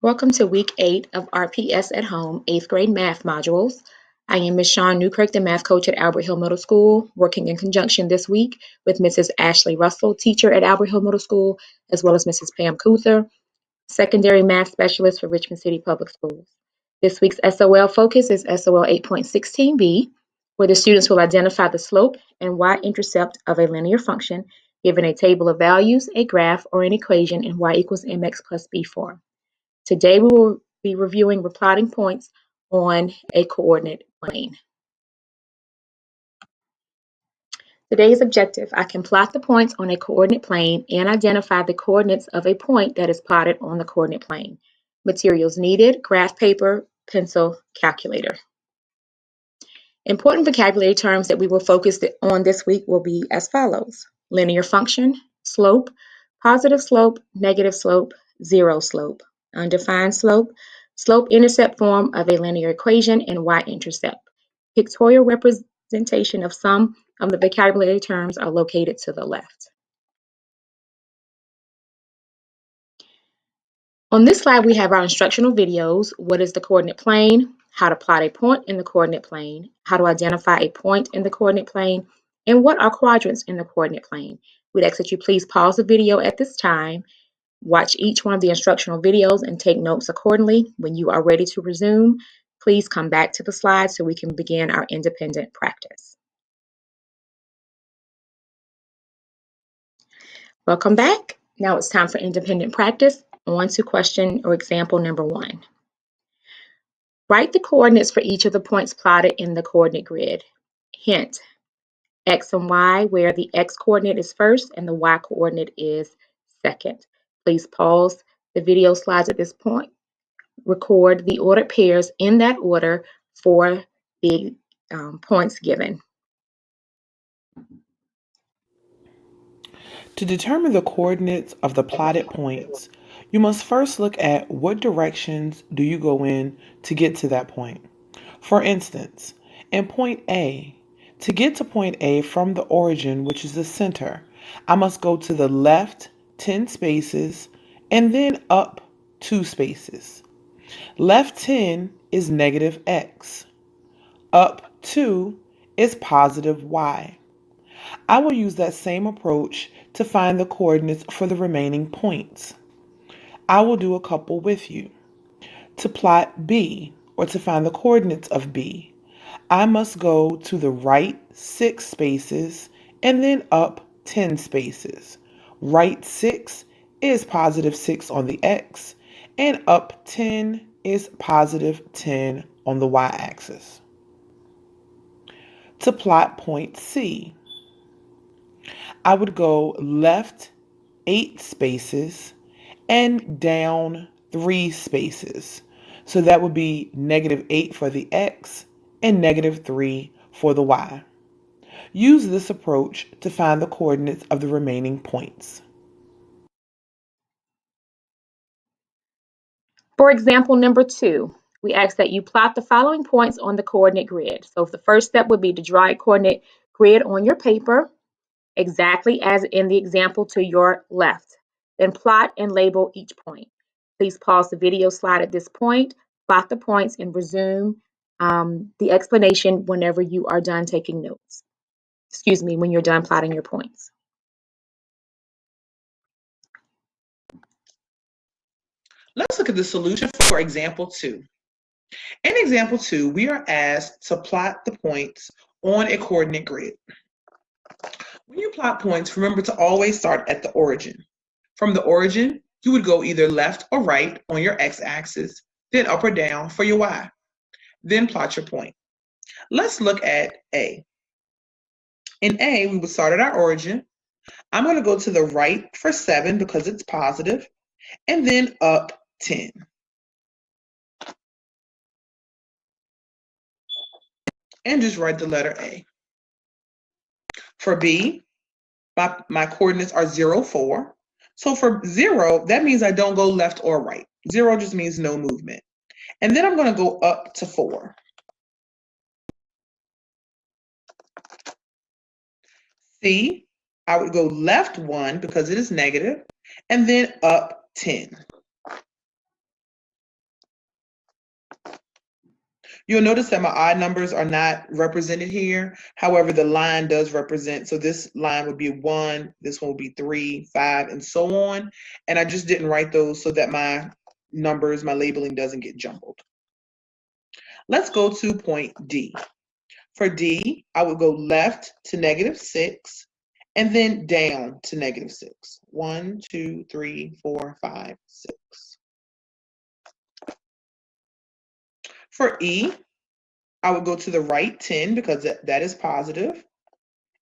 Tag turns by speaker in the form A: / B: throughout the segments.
A: Welcome to week 8 of RPS at Home 8th grade math modules. I am Ms. Shawn Newkirk, the math coach at Albert Hill Middle School, working in conjunction this week with Mrs. Ashley Russell, teacher at Albert Hill Middle School, as well as Mrs. Pam Cuther, secondary math specialist for Richmond City Public Schools. This week's SOL focus is SOL 8.16b, where the students will identify the slope and y-intercept of a linear function given a table of values, a graph, or an equation in y equals mx plus b form. Today we will be reviewing plotting points on a coordinate plane. Today's objective: I can plot the points on a coordinate plane and identify the coordinates of a point that is plotted on the coordinate plane. Materials needed: graph paper, pencil, calculator. Important vocabulary terms that we will focus on this week will be as follows: linear function, slope, positive slope, negative slope, zero slope, undefined slope, slope-intercept form of a linear equation, and y-intercept. Pictorial representation of some of the vocabulary terms are located to the left. On this slide, we have our instructional videos: what is the coordinate plane, how to plot a point in the coordinate plane, how to identify a point in the coordinate plane, and what are quadrants in the coordinate plane. We'd ask that you please pause the video at this time, watch each one of the instructional videos, and take notes accordingly. When you are ready to resume, please come back to the slide so we can begin our independent practice. Welcome back. Now it's time for independent practice. On to question or example number 1. Write the coordinates for each of the points plotted in the coordinate grid. Hint: X and Y, where the X coordinate is first and the Y coordinate is second. Please pause the video slides at this point. Record the ordered pairs in that order for the points given.
B: To determine the coordinates of the plotted points, you must first look at what directions do you go in to get to that point. For instance, in point A, to get to point A from the origin, which is the center, I must go to the left 10 spaces and then up 2 spaces. Left 10 is negative x. Up 2 is positive y. I will use that same approach to find the coordinates for the remaining points. I will do a couple with you. To plot B, or to find the coordinates of B, I must go to the right 6 spaces and then up 10 spaces. Right 6 is positive 6 on the x, and up 10 is positive 10 on the y-axis. To plot point C, I would go left 8 spaces and down 3 spaces. So that would be negative 8 for the x and negative 3 for the y. Use this approach to find the coordinates of the remaining points.
A: For example number 2, we ask that you plot the following points on the coordinate grid. So the first step would be to draw a coordinate grid on your paper, exactly as in the example to your left. Then plot and label each point. Please pause the video slide at this point, plot the points, and resume the explanation whenever you are done taking notes. Excuse me, when you're done plotting your points.
B: Let's look at the solution for example 2. In example 2, we are asked to plot the points on a coordinate grid. When you plot points, remember to always start at the origin. From the origin, you would go either left or right on your x-axis, then up or down for your y. Then plot your point. Let's look at A. In A, we would start at our origin. I'm going to go to the right for 7 because it's positive, and then up 10. And just write the letter A. For B, my coordinates are 0, 4. So for 0, that means I don't go left or right. 0 just means no movement. And then I'm going to go up to 4. C, I would go left 1 because it is negative, and then up 10. You'll notice that my odd numbers are not represented here. However, the line does represent. So this line would be 1, this one would be 3, 5, and so on. And I just didn't write those so that my numbers, my labeling doesn't get jumbled. Let's go to point D. For D, I would go left to -6 and then down to -6. 1, 2, 3, 4, 5, 6. For E, I would go to the right 10 because that is positive.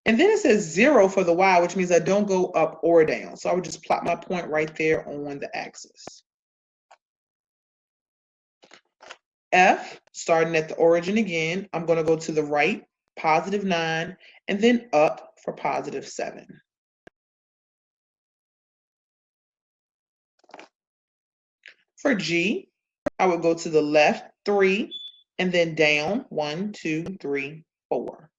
B: And then it says 0 for the Y, which means I don't go up or down. So I would just plot my point right there on the axis. F, starting at the origin again, I'm going to go to the right, +9, and then up for +7. For G, I would go to the left 3 and then down 1, 2, 3, 4.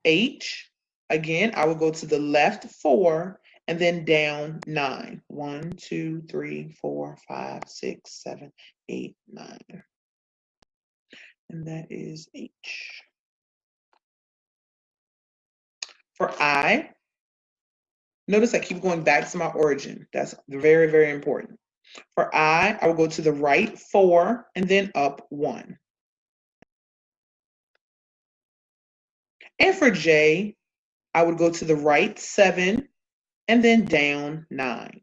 B: H, again, I would go to the left 4 and then down 9. 1, 2, 3, 4, 5, 6, 7, 8, 9. And that is H. For I, notice I keep going back to my origin. That's very, very important. For I will go to the right 4 and then up 1. And for J, I would go to the right 7 and then down 9.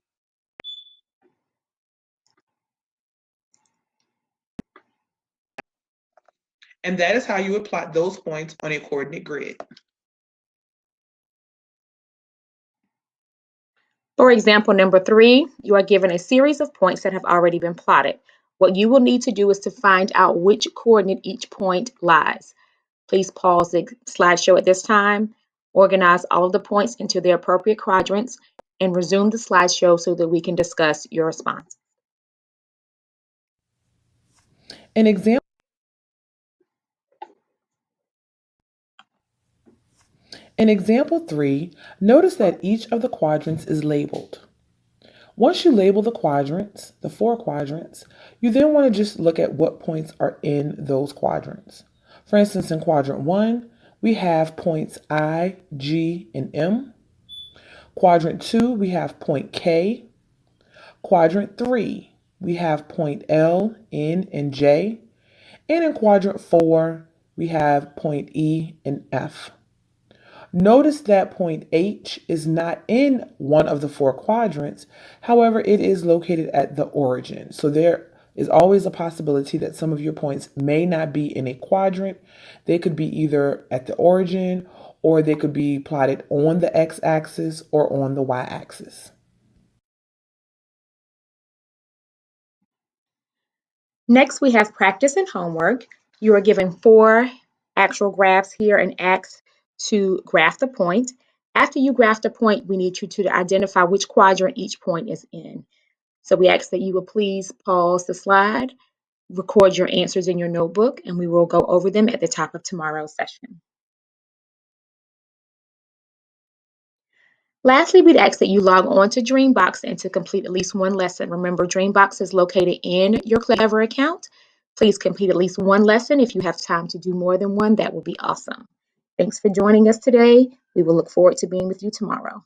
B: And that is how you would plot those points on a coordinate grid.
A: For example number 3, you are given a series of points that have already been plotted. What you will need to do is to find out which coordinate each point lies. Please pause the slideshow at this time, organize all of the points into their appropriate quadrants, and resume the slideshow so that we can discuss your response.
B: An example In example 3, notice that each of the quadrants is labeled. Once you label the quadrants, the 4 quadrants, you then want to just look at what points are in those quadrants. For instance, in quadrant 1, we have points I, G, and M. Quadrant 2, we have point K. Quadrant 3, we have point L, N, and J. And in quadrant 4, we have point E and F. Notice that point H is not in one of the 4 quadrants. However, it is located at the origin. So there is always a possibility that some of your points may not be in a quadrant. They could be either at the origin or they could be plotted on the x-axis or on the y-axis.
A: Next, we have practice and homework. You are given 4 actual graphs here and asked to graph the point. After you graph the point, we need you to identify which quadrant each point is in. So we ask that you will please pause the slide, record your answers in your notebook, and we will go over them at the top of tomorrow's session. Lastly, we'd ask that you log on to Dreambox and to complete at least one lesson. Remember, Dreambox is located in your Clever account. Please complete at least one lesson. If you have time to do more than one, that would be awesome. Thanks for joining us today. We will look forward to being with you tomorrow.